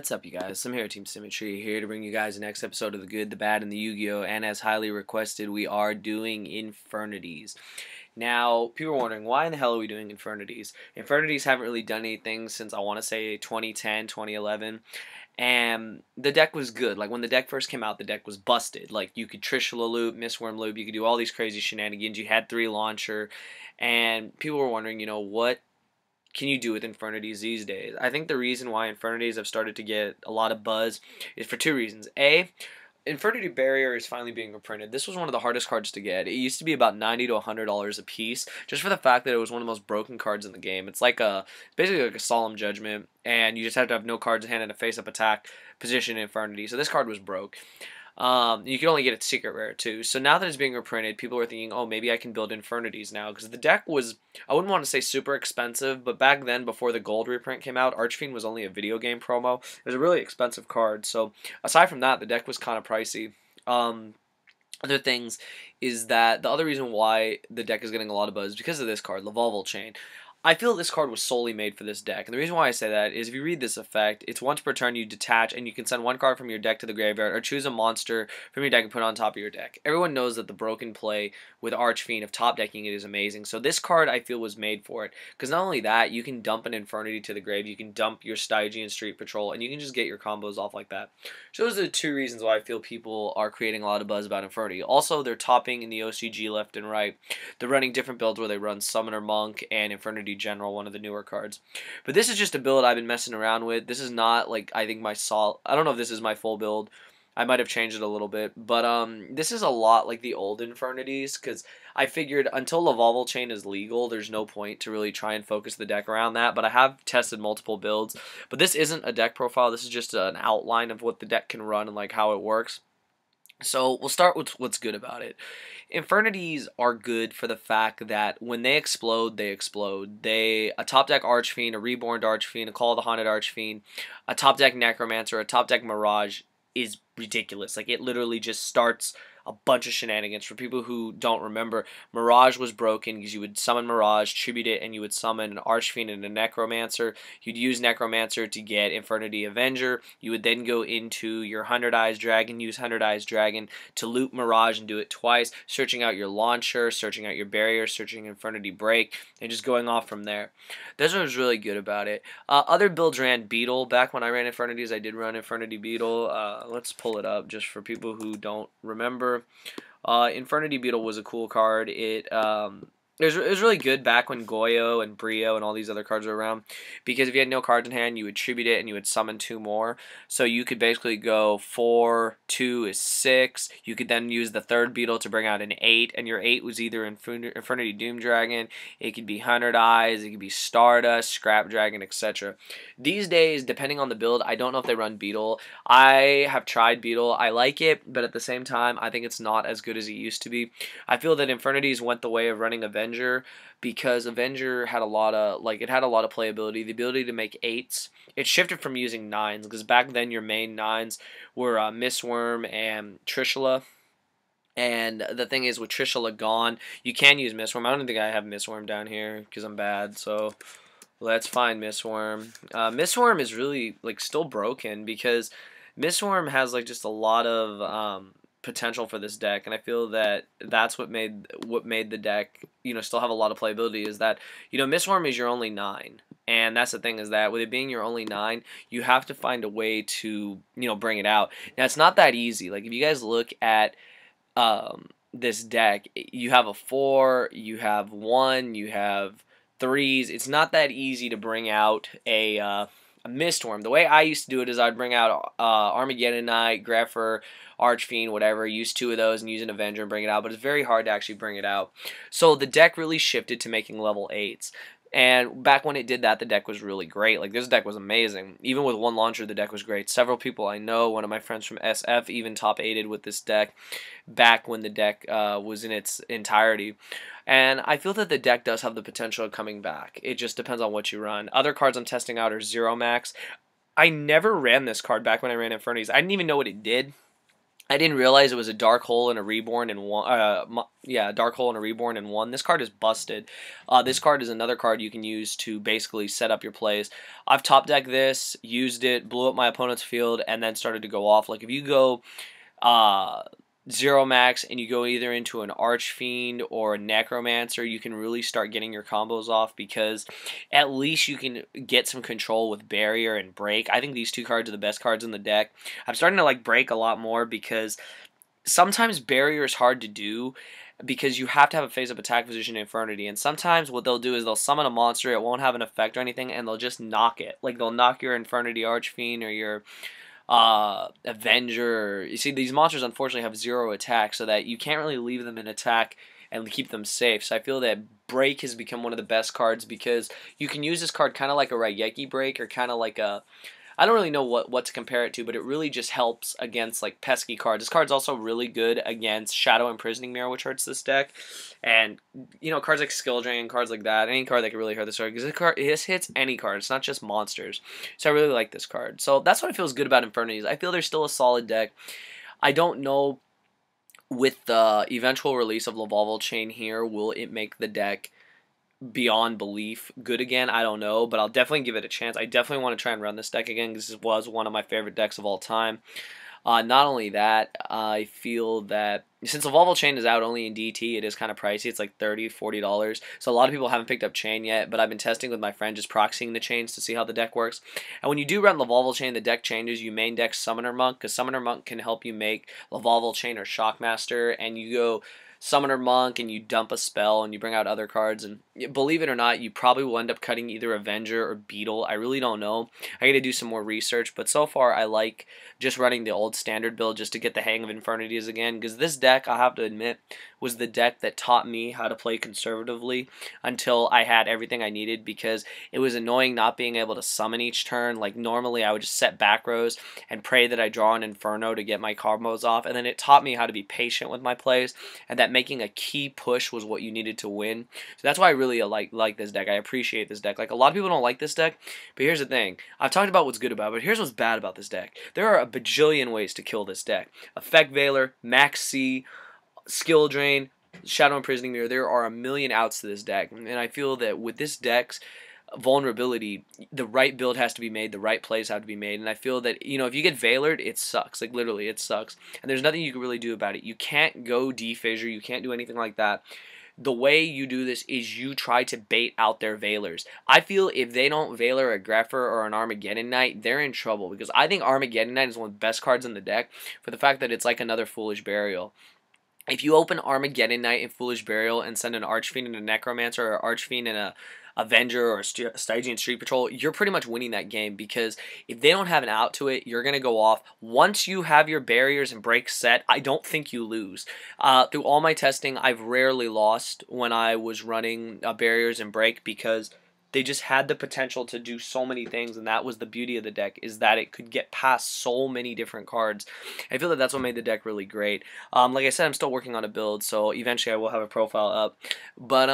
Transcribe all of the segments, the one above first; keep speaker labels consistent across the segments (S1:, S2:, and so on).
S1: What's up, you guys? I'm Hayward SlimXTeamSymmetry here to bring you guys the next episode of The Good, the Bad, and the Yu-Gi-Oh! And as highly requested, we are doing Infernities. Now, people are wondering, why in the hell are we doing Infernities? Infernities haven't really done anything since, I want to say, 2010, 2011. And the deck was good. Like, when the deck first came out, the deck was busted. Like, you could Trishula loop, Mistworm loop, you could do all these crazy shenanigans. You had 3 launcher. And people were wondering, what can you do with Infernities these days? I think the reason why Infernities have started to get a lot of buzz is for 2 reasons. A, Infernity Barrier is finally being reprinted. This was one of the hardest cards to get. It used to be about $90 to $100 a piece, just for the fact that it was one of the most broken cards in the game. It's basically like a Solemn Judgment, and you just have to have no cards in hand and a face-up attack position in Infernity. So this card was broke. You can only get it secret rare too. So now that it's being reprinted, people are thinking, oh, maybe I can build Infernities now. Because the deck was, I wouldn't want to say super expensive, but back then, before the gold reprint came out, Archfiend was only a video game promo. It was a really expensive card. So aside from that, the deck was kind of pricey. Other things is that the other reason why the deck is getting a lot of buzz is because of this card, Lavolval Chain. I feel this card was solely made for this deck, and the reason why I say that is if you read this effect, it's once per turn you detach, and you can send 1 card from your deck to the graveyard, or choose a monster from your deck and put it on top of your deck. Everyone knows that the broken play with Archfiend of top decking it is amazing, so this card I feel was made for it, because not only that, you can dump an Infernity to the grave, you can dump your Stygian Street Patrol, and you can just get your combos off like that. So those are the 2 reasons why I feel people are creating a lot of buzz about Infernity. Also, they're topping in the OCG left and right. They're running different builds where they run Summoner Monk and Infernity General, one of the newer cards. But this is just a build I've been messing around with. This is not like, I think I don't know if this is my full build. I might have changed it a little bit, but this is a lot like the old Infernities, because I figured until Lavolval Chain is legal, there's no point to really try and focus the deck around that, but I have tested multiple builds. But this isn't a deck profile, this is just an outline of what the deck can run and like how it works. So we'll start with what's good about it. Infernities are good for the fact that when they explode, they explode. A top deck Archfiend, a Reborn Archfiend, a Call of the Haunted Archfiend, a top deck Necromancer, a top deck Mirage is ridiculous. Like, it literally just starts a bunch of shenanigans. For people who don't remember, Mirage was broken because you would summon Mirage, tribute it, and you would summon an Archfiend and a Necromancer. You'd use Necromancer to get Infernity Avenger. You would then go into your 100 Eyes Dragon, use 100 Eyes Dragon to loop Mirage and do it twice, searching out your launcher, searching out your barrier, searching Infernity Break, and just going off from there. This one was really good about it. Other builds ran Beetle. Back when I ran Infernities, I did run Infernity Beetle. Let's pull it up just for people who don't remember. Infernity Beetle was a cool card. It was really good back when Goyo and Brio and all these other cards were around, because if you had no cards in hand, you would tribute it and you would summon 2 more. So you could basically go 4, 2 is 6. You could then use the 3rd Beetle to bring out an 8, and your 8 was either Infernity Doom Dragon, it could be 100 Eyes, it could be Stardust, Scrap Dragon, etc. These days, depending on the build, I don't know if they run Beetle. I have tried Beetle. I like it, but at the same time, I think it's not as good as it used to be. I feel that Infernities went the way of running Avenger, because Avenger had a lot of playability, the ability to make 8s. It shifted from using 9s, because back then your main 9s were Mistworm and Trishula. And the thing is, with Trishula gone, you can use Mistworm. I don't think I have Mistworm down here because I'm bad, so let's find Mistworm. Mistworm is really still broken, because Mistworm has just a lot of potential for this deck, and I feel that that's what made the deck still have a lot of playability, is that Mistworm is your only 9, and that's the thing, is that with it being your only 9, you have to find a way to bring it out. Now, it's not that easy. Like, if you guys look at this deck, you have a 4, you have 1, you have 3s. It's not that easy to bring out a Mistworm. The way I used to do it is I'd bring out Armageddon Knight, Grepher, Archfiend, whatever, use 2 of those and use an Avenger and bring it out, but it's very hard to actually bring it out. So the deck really shifted to making level 8s. And back when it did that, the deck was really great. Like, this deck was amazing. Even with 1 launcher, the deck was great. Several people I know, one of my friends from SF, even top 8'd with this deck back when the deck was in its entirety. And I feel that the deck does have the potential of coming back. It just depends on what you run. Other cards I'm testing out are Zero Max. I never ran this card back when I ran Infernities. I didn't even know what it did. I didn't realize it was a Dark Hole and a Reborn in one. Yeah, Dark Hole and a Reborn in one. This card is busted. This card is another card you can use to basically set up your plays. I've top decked this, used it, blew up my opponent's field, and then started to go off. Like if you go zero max and you go either into an Archfiend or a Necromancer, you can really start getting your combos off, because at least you can get some control with Barrier and Break. I think these two cards are the best cards in the deck. I'm starting to like Break a lot more, because sometimes Barrier is hard to do because you have to have a face-up attack position in Infernity, and sometimes what they'll do is they'll summon a monster, it won't have an effect or anything, and they'll just knock it. Like they'll knock your Infernity Archfiend or your Avenger. You see, these monsters unfortunately have 0 attack, so that you can't really leave them in attack and keep them safe. So I feel that Break has become one of the best cards, because you can use this card kind of like a Raigeki Break, or kind of like a, I don't really know what to compare it to, but it really just helps against like pesky cards. This card's also really good against Shadow Imprisoning Mirror, which hurts this deck, and you know, cards like Skill Drain, cards like that, any card that can really hurt this card, because this hits any card. It's not just monsters. So I really like this card. So that's what feels good about Infernities. I feel they're still a solid deck. I don't know, with the eventual release of Lavalval Chain here, will it make the deck beyond belief good again? I don't know, but I'll definitely give it a chance. I definitely want to try and run this deck again, because this was one of my favorite decks of all time. Not only that, I feel that since Lavalval Chain is out only in DT, it is kind of pricey. It's like $30, $40. So a lot of people haven't picked up Chain yet, but I've been testing with my friend, just proxying the chains to see how the deck works. And when you do run Lavalval Chain, the deck changes. You main deck Summoner Monk, because Summoner Monk can help you make Lavalval Chain or Shockmaster, and you go Summoner Monk and you dump a spell and you bring out other cards, and believe it or not, you probably will end up cutting either Avenger or Beetle. I really don't know. I got to do some more research, but so far I like just running the old standard build just to get the hang of Infernities again, because this deck, I have to admit, was the deck that taught me how to play conservatively until I had everything I needed, because it was annoying not being able to summon each turn. Like normally I would just set back rows and pray that I draw an Inferno to get my combos off, and then it taught me how to be patient with my plays, and that making a key push was what you needed to win. So that's why I really like this deck. I appreciate this deck. Like, a lot of people don't like this deck, but here's the thing. I've talked about what's good about it, but here's what's bad about this deck. There are a bajillion ways to kill this deck. Effect Veiler, Max C, Skill Drain, Shadow Imprisoning Mirror. There are a million outs to this deck, and I feel that with this deck's vulnerability, the right build has to be made, the right plays have to be made, and I feel that, you know, if you get Veilered, it sucks. Like, literally, it sucks, and there's nothing you can really do about it. You can't go D-Fissure, you can't do anything like that. The way you do this is you try to bait out their Veilers. I feel if they don't Veiler a Greffer or an Armageddon Knight, they're in trouble, because I think Armageddon Knight is one of the best cards in the deck for the fact that it's like another Foolish Burial. If you open Armageddon Knight and Foolish Burial and send an Archfiend and a Necromancer, or Archfiend and a Avenger or Stygian Street Patrol, you're pretty much winning that game, because if they don't have an out to it, you're going to go off. Once you have your barriers and breaks set, I don't think you lose. Through all my testing, I've rarely lost when I was running barriers and break, because they just had the potential to do so many things, and that was the beauty of the deck, is that it could get past so many different cards. I feel that that's what made the deck really great. Like I said, I'm still working on a build, so eventually I will have a profile up. But,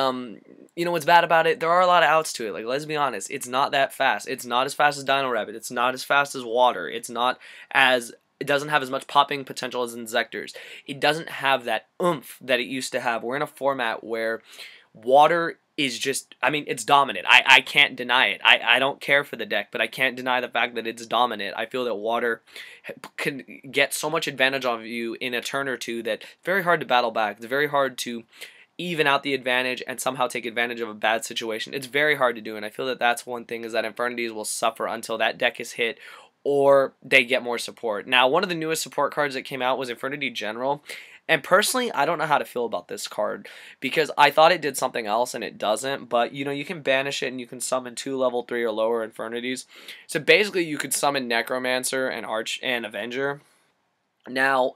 S1: you know what's bad about it? There are a lot of outs to it. Like, let's be honest, it's not that fast. It's not as fast as Dino Rabbit. It's not as fast as Water. It's not as... It doesn't have as much popping potential as Inzectors. It doesn't have that oomph that it used to have. We're in a format where Water is just, I mean, it's dominant. I can't deny it. I don't care for the deck, but I can't deny the fact that it's dominant. I feel that Water can get so much advantage of you in a turn or two that it's very hard to battle back. It's very hard to even out the advantage and somehow take advantage of a bad situation. It's very hard to do, and I feel that that's one thing, is that Infernities will suffer until that deck is hit or they get more support. Now, one of the newest support cards that came out was Infernity General. And personally, I don't know how to feel about this card, because I thought it did something else and it doesn't. But, you know, you can banish it and you can summon 2 level 3 or lower Infernities. So basically, you could summon Necromancer and Avenger. Now,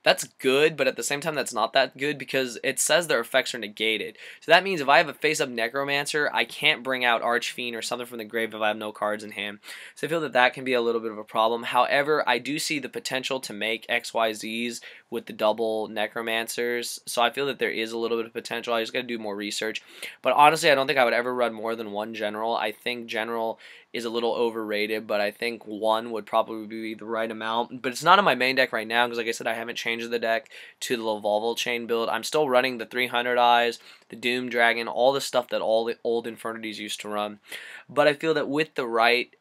S1: that's good, but at the same time, that's not that good, because it says their effects are negated. So that means if I have a face-up Necromancer, I can't bring out Archfiend or something from the grave if I have no cards in hand. So I feel that that can be a little bit of a problem. However, I do see the potential to make XYZs with the double Necromancers. So I feel that there is a little bit of potential. I just got to do more research. But honestly, I don't think I would ever run more than one General. I think General is a little overrated, but I think 1 would probably be the right amount. But it's not on my main deck right now because, like I said, I haven't changed the deck to the Lavalval chain build. I'm still running the 300 Eyes, the Doom Dragon, all the stuff that all the old Infernities used to run. But I feel that with the right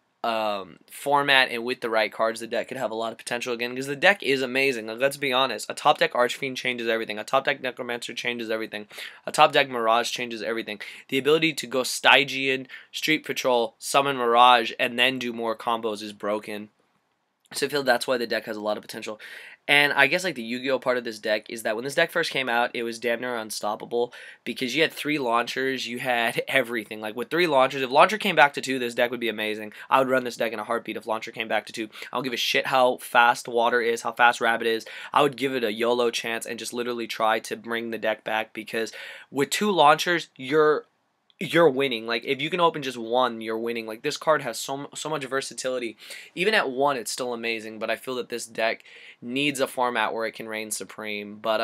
S1: format and with the right cards, the deck could have a lot of potential again, because the deck is amazing. Like, let's be honest, a top deck Archfiend changes everything, a top deck Necromancer changes everything, a top deck Mirage changes everything. The ability to go Stygian, Street Patrol, summon Mirage, and then do more combos is broken. So I feel that's why the deck has a lot of potential. And I guess like the Yu-Gi-Oh part of this deck is that when this deck first came out, it was damn near unstoppable because you had 3 launchers, you had everything. Like with 3 launchers, if launcher came back to 2, this deck would be amazing. I would run this deck in a heartbeat if launcher came back to 2. I don't give a shit how fast water is, how fast rabbit is. I would give it a YOLO chance and just literally try to bring the deck back, because with 2 launchers, you're winning. Like, if you can open just 1, you're winning. Like, this card has so much versatility. Even at 1, it's still amazing, but I feel that this deck needs a format where it can reign supreme. But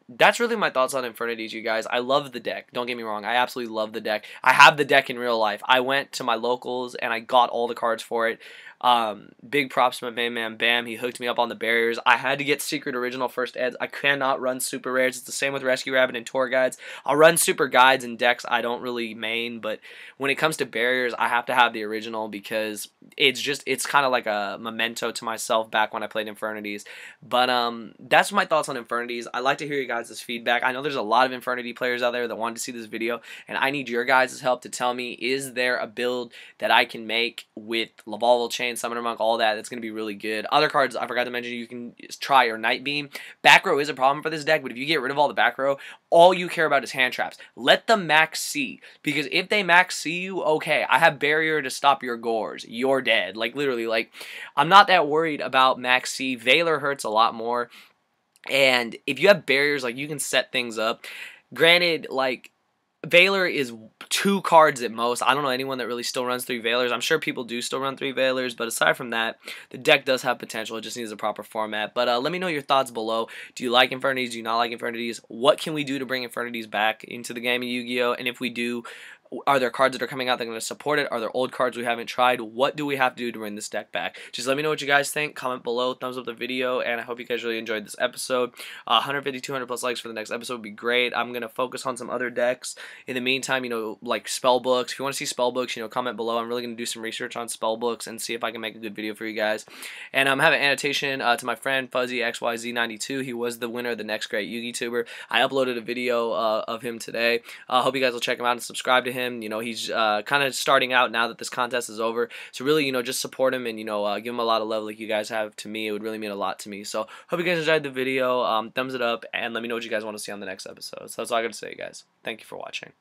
S1: that's really my thoughts on Infernities, you guys. I love the deck. Don't get me wrong. I absolutely love the deck. I have the deck in real life. I went to my locals and I got all the cards for it. Big props to my main man Bamm. He hooked me up on the barriers. I had to get secret original first eds. I cannot run super rares. It's the same with Rescue Rabbit and tour guides. I'll run super guides and decks I don't really main, but when it comes to barriers, I have to have the original because it's kind of like a memento to myself back when I played Infernities. But that's my thoughts on Infernities. I'd like to hear you guys' feedback. I know there's a lot of Infernity players out there that wanted to see this video, and I need your guys' help to tell me, is there a build that I can make with Lavalval Chain, Summoner Monk, all that, that's going to be really good. Other cards I forgot to mention you can try are Night Beam. Back row is a problem for this deck, but if you get rid of all the back row, all you care about is hand traps. Let them max C, because if they max C you, okay, I have barrier to stop your gores. You're dead. Like, literally, like, I'm not that worried about max C. Valor hurts a lot more, and if you have barriers, like, you can set things up. Granted, like, Valor is 2 cards at most. I don't know anyone that really still runs 3 Valors. I'm sure people do still run 3 Valors, but aside from that, the deck does have potential. It just needs a proper format. But let me know your thoughts below. Do you like Infernities? Do you not like Infernities? What can we do to bring Infernities back into the game of Yu-Gi-Oh? And if we do, are there cards that are coming out that are going to support it? Are there old cards we haven't tried? What do we have to do to bring this deck back? Just let me know what you guys think. Comment below, thumbs up the video, and I hope you guys really enjoyed this episode. 150, 200 plus likes for the next episode would be great. I'm going to focus on some other decks. In the meantime, you know, like spell books. If you want to see spell books, you know, comment below. I'm really going to do some research on spell books and see if I can make a good video for you guys. And I have an annotation to my friend Fuzzy XYZ92. He was the winner of the next great YuGi-Tuber. I uploaded a video of him today. Hope you guys will check him out and subscribe to him. You know, he's kind of starting out now that this contest is over. So really, you know, just support him and, you know, give him a lot of love like you guys have to me. It would really mean a lot to me. So hope you guys enjoyed the video. Thumbs it up and let me know what you guys want to see on the next episode. So that's all I got to say, guys. Thank you for watching.